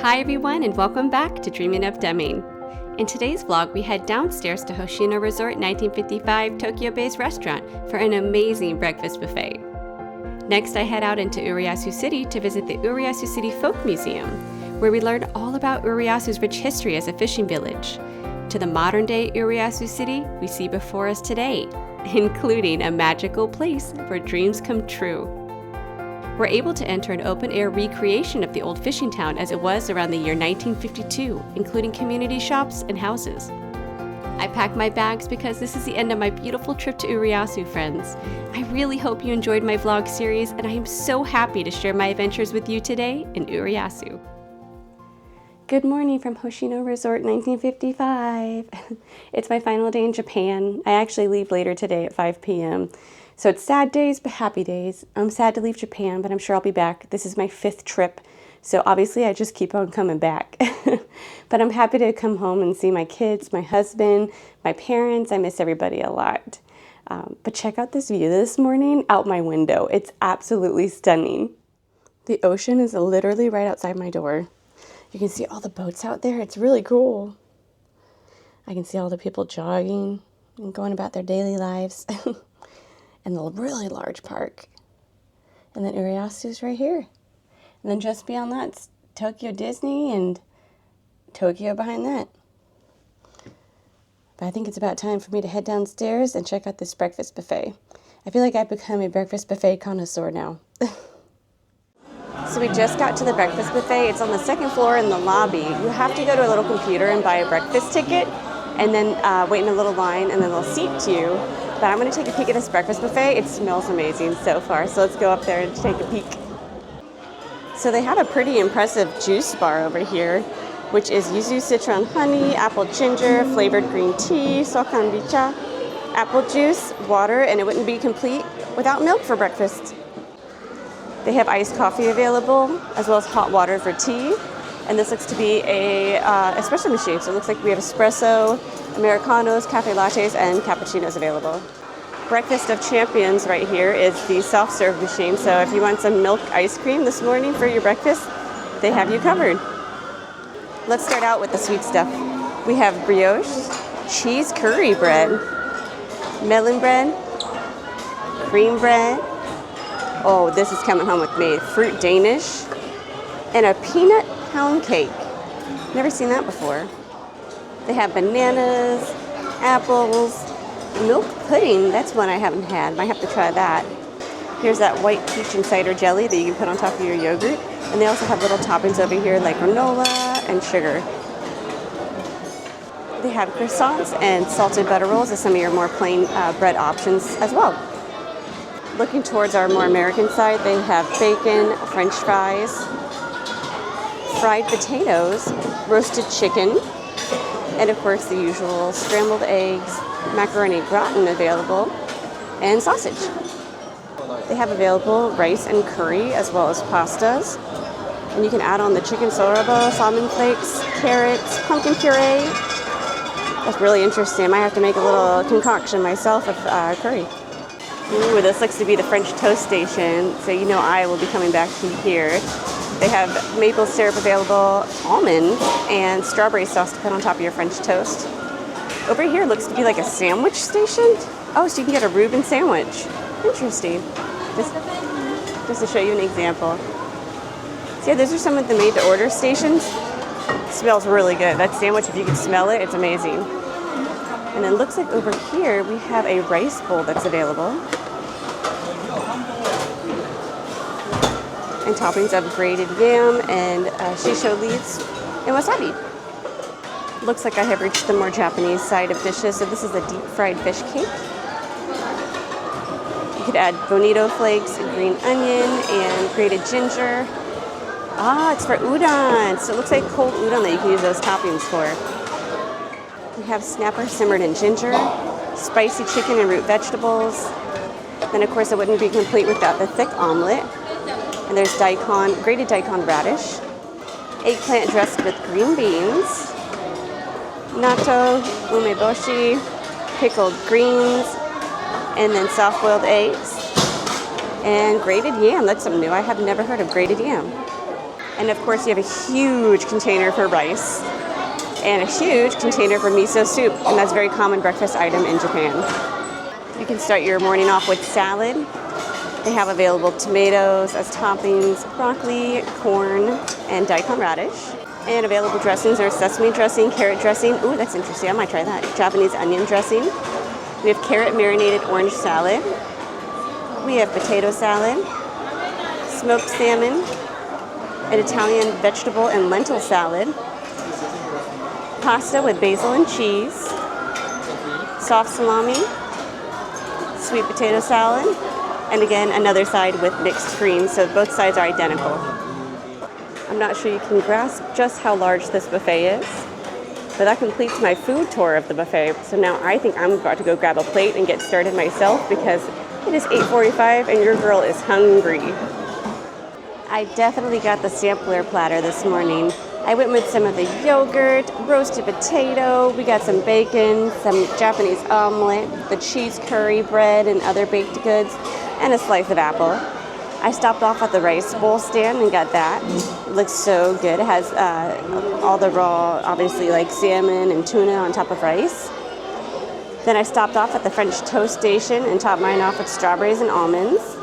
Hi everyone and welcome back to DreamingUpDemming. In today's vlog, we head downstairs to Hoshino Resort 1955 Tokyo-based restaurant for an amazing breakfast buffet. Next, I head out into Urayasu City to visit the Urayasu City Folk Museum, where we learn all about Urayasu's rich history as a fishing village, to the modern-day Urayasu City we see before us today, including a magical place where dreams come true. We're able to enter an open-air recreation of the old fishing town as it was around the year 1952, including community shops and houses. I packed my bags because this is the end of my beautiful trip to Urayasu, friends. I really hope you enjoyed my vlog series, and I am so happy to share my adventures with you today in Urayasu. Good morning from Hoshino Resort 1955. It's my final day in Japan. I actually leave later today at 5 p.m. So it's sad days, but happy days. I'm sad to leave Japan, but I'm sure I'll be back. This is my 5th trip, so obviously I just keep on coming back. But I'm happy to come home and see my kids, my husband, my parents. I miss everybody a lot. But check out this view this morning out my window. It's absolutely stunning. The ocean is literally right outside my door. You can see all the boats out there. It's really cool. I can see all the people jogging and going about their daily lives. And the really large park. And then Urayasu's right here. And then just beyond that, it's Tokyo Disney and Tokyo behind that. But I think it's about time for me to head downstairs and check out this breakfast buffet. I feel like I've become a breakfast buffet connoisseur now. So we just got to the breakfast buffet. It's on the 2nd floor in the lobby. You have to go to a little computer and buy a breakfast ticket, and then wait in a little line, and then they'll seat you. But I'm going to take a peek at this breakfast buffet. It smells amazing so far, so let's go up there and take a peek. So they have a pretty impressive juice bar over here, which is yuzu citron honey, apple ginger, flavored green tea, sokan richa, apple juice, water, and it wouldn't be complete without milk for breakfast. They have iced coffee available, as well as hot water for tea. And this looks to be a espresso machine. So it looks like we have espresso, Americanos, cafe lattes, and cappuccinos available. Breakfast of Champions right here is the self-serve machine. So if you want some milk ice cream this morning for your breakfast, they have you covered. Let's start out with the sweet stuff. We have brioche, cheese curry bread, melon bread, cream bread. Oh, this is coming home with me. Fruit Danish, and a peanut pound cake. Never seen that before. They have bananas, apples, milk pudding. That's one I haven't had. Might have to try that. Here's that white peach and cider jelly that you can put on top of your yogurt. And they also have little toppings over here like granola and sugar. They have croissants and salted butter rolls as some of your more plain bread options as well. Looking towards our more American side, they have bacon, French fries, fried potatoes, roasted chicken, and of course the usual scrambled eggs, macaroni gratin available, and sausage. They have available rice and curry as well as pastas. And you can add on the chicken sorobo, salmon flakes, carrots, pumpkin puree. That's really interesting. I might have to make a little concoction myself of curry. Ooh, this looks to be the French toast station, so you know I will be coming back to here. They have maple syrup available, almond, and strawberry sauce to put on top of your French toast. Over here looks to be like a sandwich station. Oh, so you can get a Reuben sandwich. Interesting. Just to show you an example. So yeah, those are some of the made-to-order stations. It smells really good. That sandwich, if you can smell it, it's amazing. And it looks like over here we have a rice bowl that's available. And toppings of grated yam and shisho leaves and wasabi. Looks like I have reached the more Japanese side of dishes. So this is a deep fried fish cake. You could add bonito flakes, green onion, and grated ginger. Ah, it's for udon. So it looks like cold udon that you can use those toppings for. We have snapper simmered in ginger, spicy chicken and root vegetables. Then of course it wouldn't be complete without the thick omelet. And there's daikon, grated daikon radish, eggplant dressed with green beans, natto, umeboshi, pickled greens, and then soft-boiled eggs, and grated yam. That's something new. I have never heard of grated yam. And of course you have a huge container for rice and a huge container for miso soup, and that's a very common breakfast item in Japan. You can start your morning off with salad. They have available tomatoes as toppings, broccoli, corn, and daikon radish. And available dressings are sesame dressing, carrot dressing. Ooh, that's interesting. I might try that. Japanese onion dressing. We have carrot marinated orange salad. We have potato salad, smoked salmon, an Italian vegetable and lentil salad, pasta with basil and cheese, soft salami, sweet potato salad, and again another side with mixed greens, so both sides are identical. I'm not sure you can grasp just how large this buffet is, but that completes my food tour of the buffet. So now I think I'm about to go grab a plate and get started myself because it is 8:45 and your girl is hungry. I definitely got the sampler platter this morning. I went with some of the yogurt, roasted potato, we got some bacon, some Japanese omelet, the cheese curry bread and other baked goods, and a slice of apple. I stopped off at the rice bowl stand and got that. It looks so good. It has all the raw, obviously like salmon and tuna on top of rice. Then I stopped off at the French toast station and topped mine off with strawberries and almonds.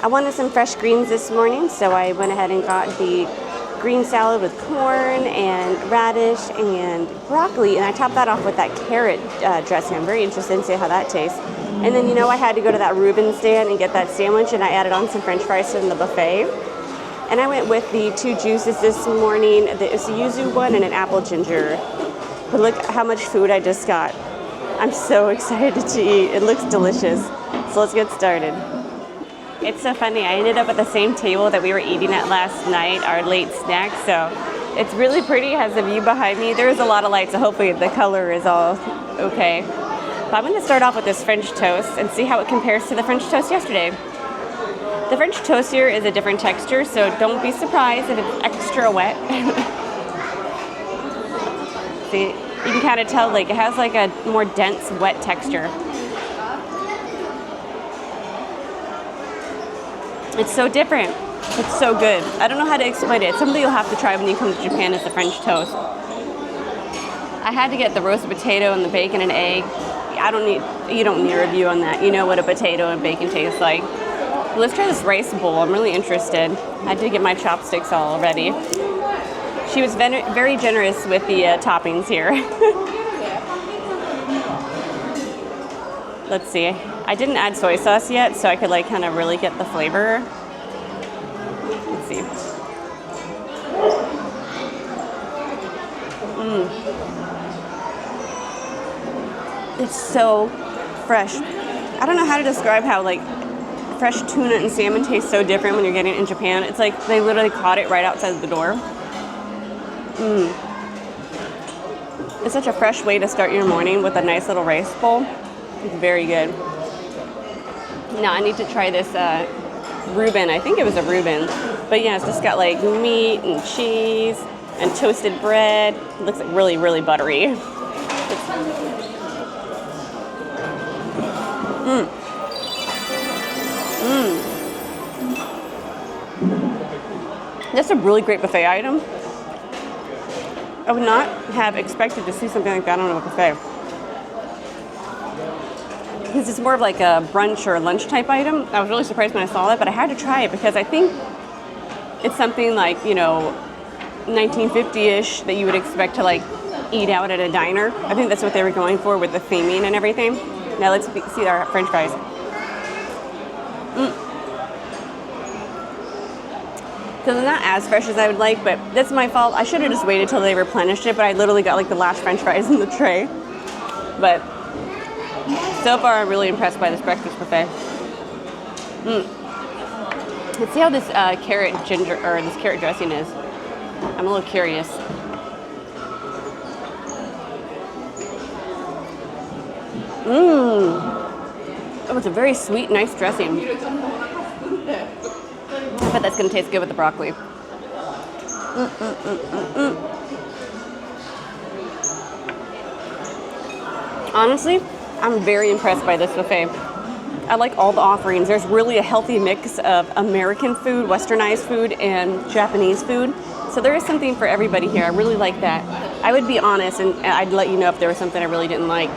I wanted some fresh greens this morning, so I went ahead and got the green salad with corn and radish and broccoli, and I topped that off with that carrot dressing. I'm very interested to see how that tastes. And then, you know, I had to go to that Reuben stand and get that sandwich, and I added on some french fries from the buffet. And I went with the two juices this morning. It's a yuzu one and an apple ginger. But look how much food I just got. I'm so excited to eat. It looks delicious. So let's get started. It's so funny, I ended up at the same table that we were eating at last night, our late snack, so it's really pretty. It has a view behind me. There's a lot of light, so hopefully the color is all okay. But I'm going to start off with this French toast and see how it compares to the French toast yesterday. The French toast here is a different texture, so don't be surprised if it's extra wet. See, you can kind of tell like it has like a more dense, wet texture. It's so different. It's so good. I don't know how to explain it. It's something you'll have to try when you come to Japan is the French toast. I had to get the roasted potato and the bacon and egg. You don't need a review on that. You know what a potato and bacon tastes like. But let's try this rice bowl. I'm really interested. I did get my chopsticks all ready. She was very generous with the toppings here. Let's see. I didn't add soy sauce yet, so I could like kind of really get the flavor. Let's see. It's so fresh. I don't know how to describe how like fresh tuna and salmon taste so different when you're getting it in Japan. It's like they literally caught it right outside the door. It's such a fresh way to start your morning with a nice little rice bowl. It's very good. Now I need to try this Reuben. I think it was a Reuben. But yeah, it's just got like meat and cheese and toasted bread. It looks like really, really buttery. That's a really great buffet item. I would not have expected to see something like that on a buffet. Because it's more of like a brunch or lunch type item. I was really surprised when I saw that, but I had to try it because I think it's something like, you know, 1950-ish that you would expect to like eat out at a diner. I think that's what they were going for with the theming and everything. Now let's see our french fries. So they're not as fresh as I would like, but that's my fault. I should have just waited till they replenished it, but I literally got like the last french fries in the tray. But so far, I'm really impressed by this breakfast buffet. Let's see how this carrot dressing is. I'm a little curious. Oh, it's a very sweet, nice dressing. I bet that's gonna taste good with the broccoli. Honestly, I'm very impressed by this buffet. I like all the offerings. There's really a healthy mix of American food, westernized food, and Japanese food. So there is something for everybody here. I really like that. I would be honest, and I'd let you know if there was something I really didn't like.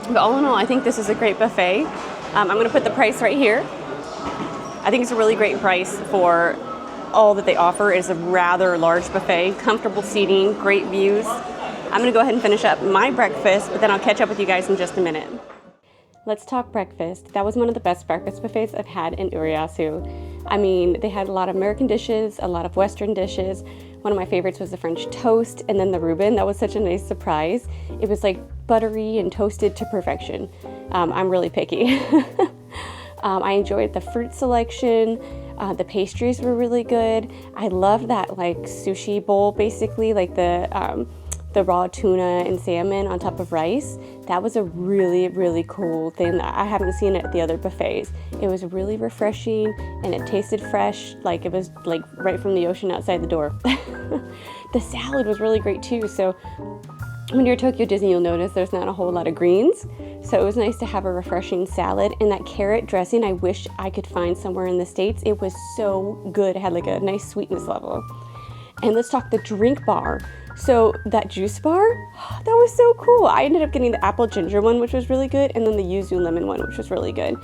But all in all, I think this is a great buffet. I'm going to put the price right here. I think it's a really great price for all that they offer. It's a rather large buffet, comfortable seating, great views. I'm going to go ahead and finish up my breakfast, but then I'll catch up with you guys in just a minute. Let's talk breakfast. That was one of the best breakfast buffets I've had in Urayasu. I mean, they had a lot of American dishes, a lot of Western dishes. One of my favorites was the French toast and then the Reuben. That was such a nice surprise. It was like buttery and toasted to perfection. I'm really picky. I enjoyed the fruit selection. The pastries were really good. I loved that like sushi bowl, basically, like the raw tuna and salmon on top of rice. That was a really, really cool thing. I haven't seen it at the other buffets. It was really refreshing and it tasted fresh, like it was like right from the ocean outside the door. The salad was really great too. So when you're at Tokyo Disney, you'll notice there's not a whole lot of greens. So it was nice to have a refreshing salad. And that carrot dressing, I wish I could find somewhere in the States. It was so good. It had like a nice sweetness level. And let's talk the drink bar. So that juice bar, that was so cool. I ended up getting the apple ginger one, which was really good, and then the yuzu lemon one, which was really good.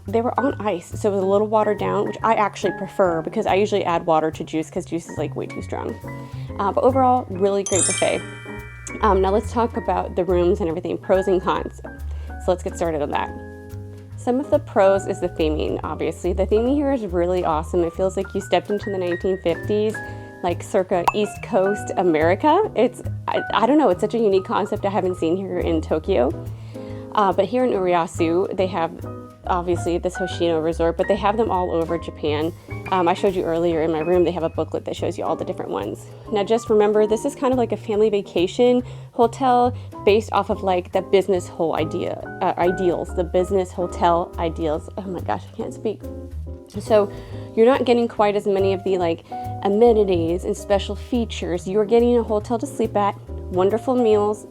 They were on ice, so it was a little watered down, which I actually prefer because I usually add water to juice because juice is like way too strong. But overall, really great buffet. Now let's talk about the rooms and everything, pros and cons. So let's get started on that. Some of the pros is the theming, obviously. The theming here is really awesome. It feels like you stepped into the 1950s. Like circa East Coast America. I don't know, it's such a unique concept I haven't seen here in Tokyo. But here in Urayasu, they have obviously this Hoshino resort, but they have them all over Japan. I showed you earlier in my room, they have a booklet that shows you all the different ones. Now just remember, this is kind of like a family vacation hotel based off of like the business ideals, the business hotel ideals. Oh my gosh, I can't speak. So you're not getting quite as many of the like amenities and special features. You're getting a hotel to sleep at, wonderful meals,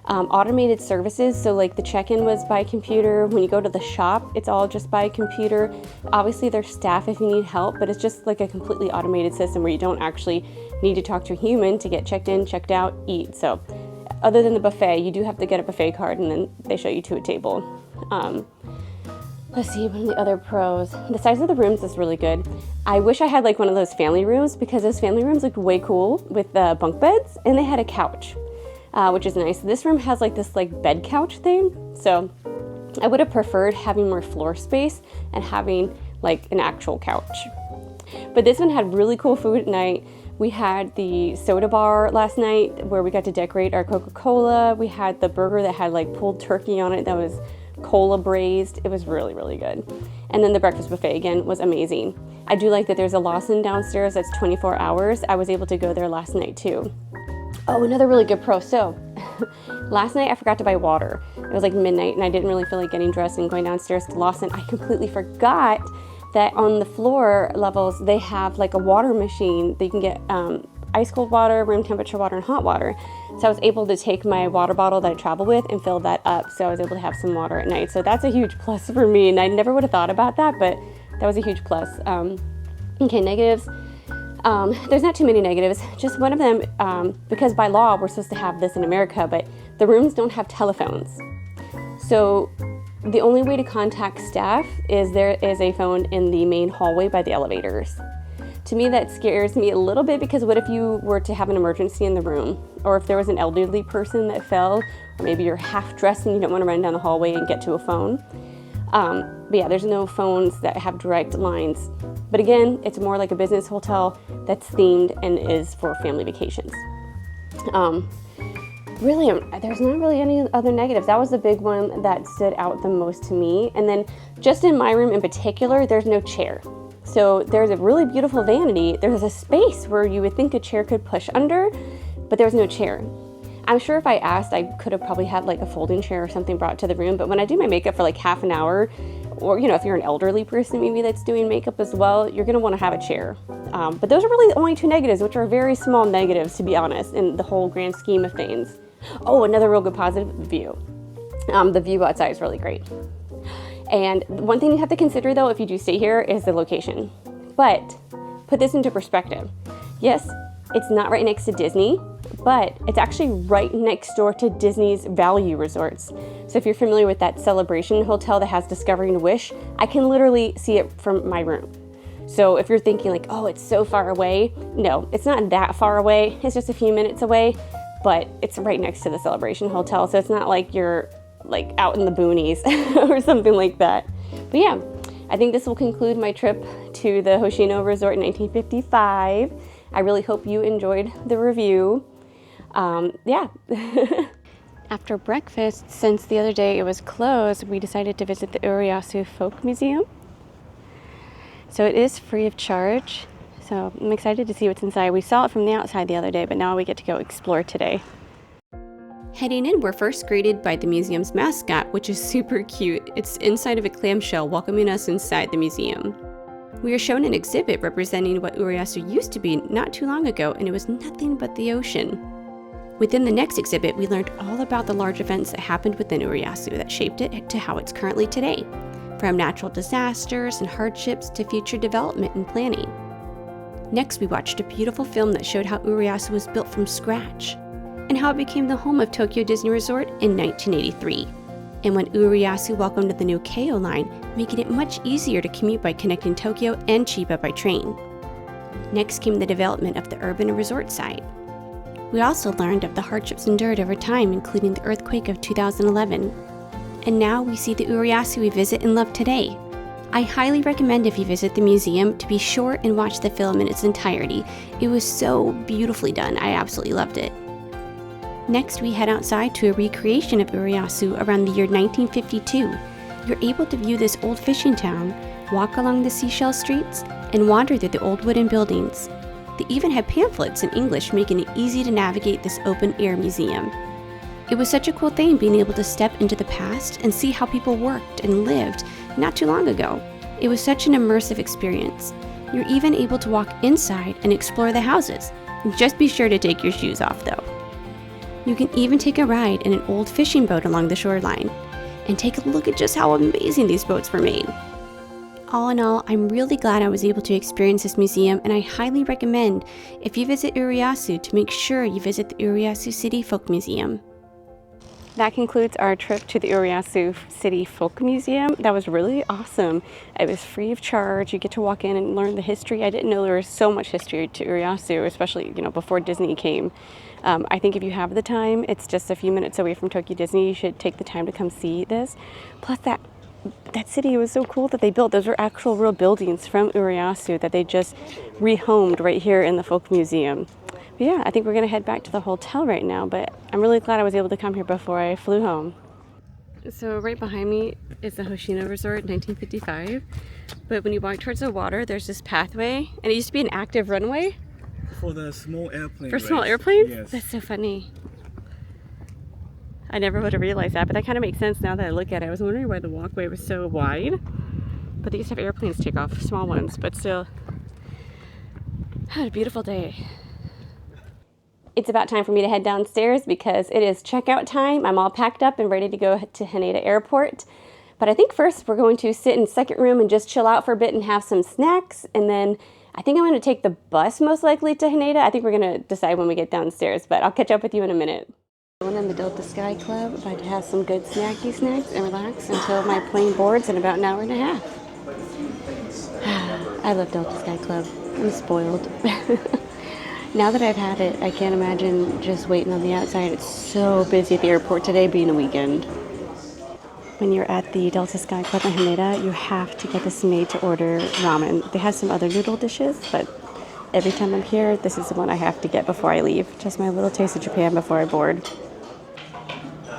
automated services. So like the check-in was by computer. When you go to the shop, it's all just by computer. Obviously there's staff if you need help, but it's just like a completely automated system where you don't actually need to talk to a human to get checked in, checked out, eat. So other than the buffet, you do have to get a buffet card and then they show you to a table. Let's see, one of the other pros. The size of the rooms is really good. I wish I had like one of those family rooms because those family rooms looked way cool with the bunk beds and they had a couch, which is nice. This room has like this like bed couch thing. So I would have preferred having more floor space and having like an actual couch. But this one had really cool food at night. We had the soda bar last night where we got to decorate our Coca-Cola. We had the burger that had like pulled turkey on it that was cola braised. It was really, really good. And then the breakfast buffet again was amazing. I do like that there's a Lawson downstairs that's 24 hours. I was able to go there last night too. Oh, another really good pro. So last night I forgot to buy water. It was like midnight and I didn't really feel like getting dressed and going downstairs to Lawson. I completely forgot that on the floor levels they have like a water machine that you can get ice cold water, room temperature water, and hot water. So I was able to take my water bottle that I travel with and fill that up. So I was able to have some water at night. So that's a huge plus for me. And I never would have thought about that, but that was a huge plus. Okay, negatives. There's not too many negatives. Just one of them, because by law, we're supposed to have this in America, but the rooms don't have telephones. So the only way to contact staff is there is a phone in the main hallway by the elevators. To me, that scares me a little bit because what if you were to have an emergency in the room? Or if there was an elderly person that fell, or maybe you're half dressed and you don't want to run down the hallway and get to a phone. But yeah, there's no phones that have direct lines. But again, it's more like a business hotel that's themed and is for family vacations. Really, there's not really any other negatives. That was the big one that stood out the most to me. And then just in my room in particular, there's no chair. So there's a really beautiful vanity. There's a space where you would think a chair could push under, but there's no chair. I'm sure if I asked, I could have probably had like a folding chair or something brought to the room. But when I do my makeup for like half an hour, or if you're an elderly person maybe that's doing makeup as well, you're gonna wanna have a chair. But those are really the only two negatives, which are very small negatives, to be honest, in the whole grand scheme of things. Oh, another real good positive, view. The view outside is really great. And one thing you have to consider though, if you do stay here, is the location. But put this into perspective. Yes, it's not right next to Disney, but it's actually right next door to Disney's value resorts. So if you're familiar with that Celebration hotel that has Discovery and Wish, I can literally see it from my room. So if you're thinking like, oh, it's so far away, no, it's not that far away. It's just a few minutes away, but it's right next to the Celebration hotel. So it's not like you're like out in the boonies or something like that. But yeah, I think this will conclude my trip to the Hoshino Resort in 1955. I really hope you enjoyed the review. Yeah. After breakfast, since the other day it was closed, we decided to visit the Urayasu Folk Museum. So it is free of charge. So I'm excited to see what's inside. We saw it from the outside the other day, but now we get to go explore today. Heading in, we're first greeted by the museum's mascot, which is super cute. It's inside of a clamshell welcoming us inside the museum. We are shown an exhibit representing what Urayasu used to be not too long ago, and it was nothing but the ocean. Within the next exhibit, we learned all about the large events that happened within Urayasu that shaped it to how it's currently today, from natural disasters and hardships to future development and planning. Next, we watched a beautiful film that showed how Urayasu was built from scratch, and how it became the home of Tokyo Disney Resort in 1983, and when Urayasu welcomed the new Keio line, making it much easier to commute by connecting Tokyo and Chiba by train. Next came the development of the urban and resort side. We also learned of the hardships endured over time, including the earthquake of 2011. And now we see the Urayasu we visit and love today. I highly recommend if you visit the museum to be sure and watch the film in its entirety. It was so beautifully done. I absolutely loved it. Next, we head outside to a recreation of Urayasu around the year 1952. You're able to view this old fishing town, walk along the seashell streets, and wander through the old wooden buildings. They even had pamphlets in English, making it easy to navigate this open-air museum. It was such a cool thing being able to step into the past and see how people worked and lived not too long ago. It was such an immersive experience. You're even able to walk inside and explore the houses. Just be sure to take your shoes off though. You can even take a ride in an old fishing boat along the shoreline and take a look at just how amazing these boats were made. All in all, I'm really glad I was able to experience this museum, and I highly recommend if you visit Urayasu to make sure you visit the Urayasu City Folk Museum. That concludes our trip to the Urayasu City Folk Museum. That was really awesome. It was free of charge. You get to walk in and learn the history. I didn't know there was so much history to Urayasu, especially before Disney came. I think if you have the time, it's just a few minutes away from Tokyo Disney. You should take the time to come see this. Plus that city was so cool that they built. Those were actual real buildings from Urayasu that they just rehomed right here in the Folk Museum. But yeah, I think we're gonna head back to the hotel right now, but I'm really glad I was able to come here before I flew home. So right behind me is the Hoshino Resort in 1955. But when you walk towards the water, there's this pathway, and it used to be an active runway. For the small airplane. For small airplanes? Yes. That's so funny. I never would have realized that, but that kind of makes sense now that I look at it. I was wondering why the walkway was so wide. But they used to have airplanes take off, small ones, but still. What a beautiful day. It's about time for me to head downstairs because it is checkout time. I'm all packed up and ready to go to Haneda Airport. But I think first we're going to sit in the second room and just chill out for a bit and have some snacks. And then I think I'm going to take the bus most likely to Haneda. I think we're going to decide when we get downstairs, but I'll catch up with you in a minute. Going in the Delta Sky Club, about to have some good snacky snacks and relax until my plane boards in about an hour and a half. I love Delta Sky Club. I'm spoiled. Now that I've had it, I can't imagine just waiting on the outside. It's so busy at the airport today, being a weekend. When you're at the Delta Sky Club in Haneda, you have to get this made-to-order ramen. They have some other noodle dishes, but every time I'm here, this is the one I have to get before I leave. Just my little taste of Japan before I board.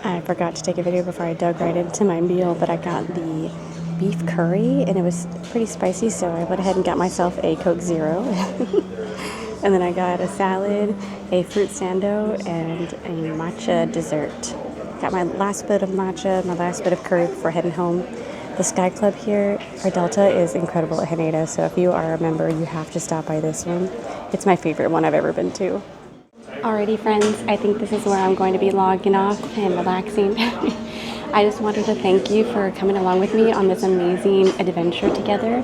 I forgot to take a video before I dug right into my meal, but I got the beef curry, and it was pretty spicy, so I went ahead and got myself a Coke Zero. And then I got a salad, a fruit sando, and a matcha dessert. Got my last bit of matcha, my last bit of curry before heading home. The Sky Club here, our Delta, is incredible at Haneda, so if you are a member, you have to stop by this one. It's my favorite one I've ever been to. Alrighty friends, I think this is where I'm going to be logging off and relaxing. I just wanted to thank you for coming along with me on this amazing adventure together.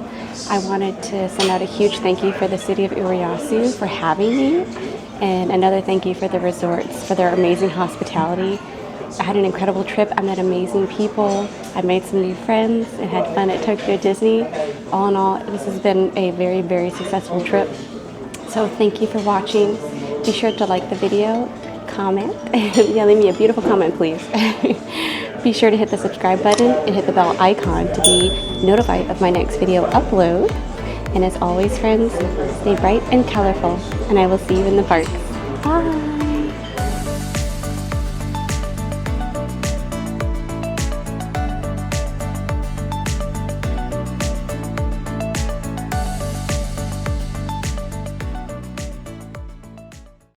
I wanted to send out a huge thank you for the city of Urayasu for having me, and another thank you for the resorts for their amazing hospitality. I had an incredible trip. I met amazing people. I made some new friends and had fun at Tokyo Disney. All in all, this has been a very, very successful trip. So thank you for watching. Be sure to like the video, comment, yeah, leave me a beautiful comment, please. Be sure to hit the subscribe button and hit the bell icon to be notified of my next video upload. And as always, friends, stay bright and colorful, and I will see you in the parks. Bye!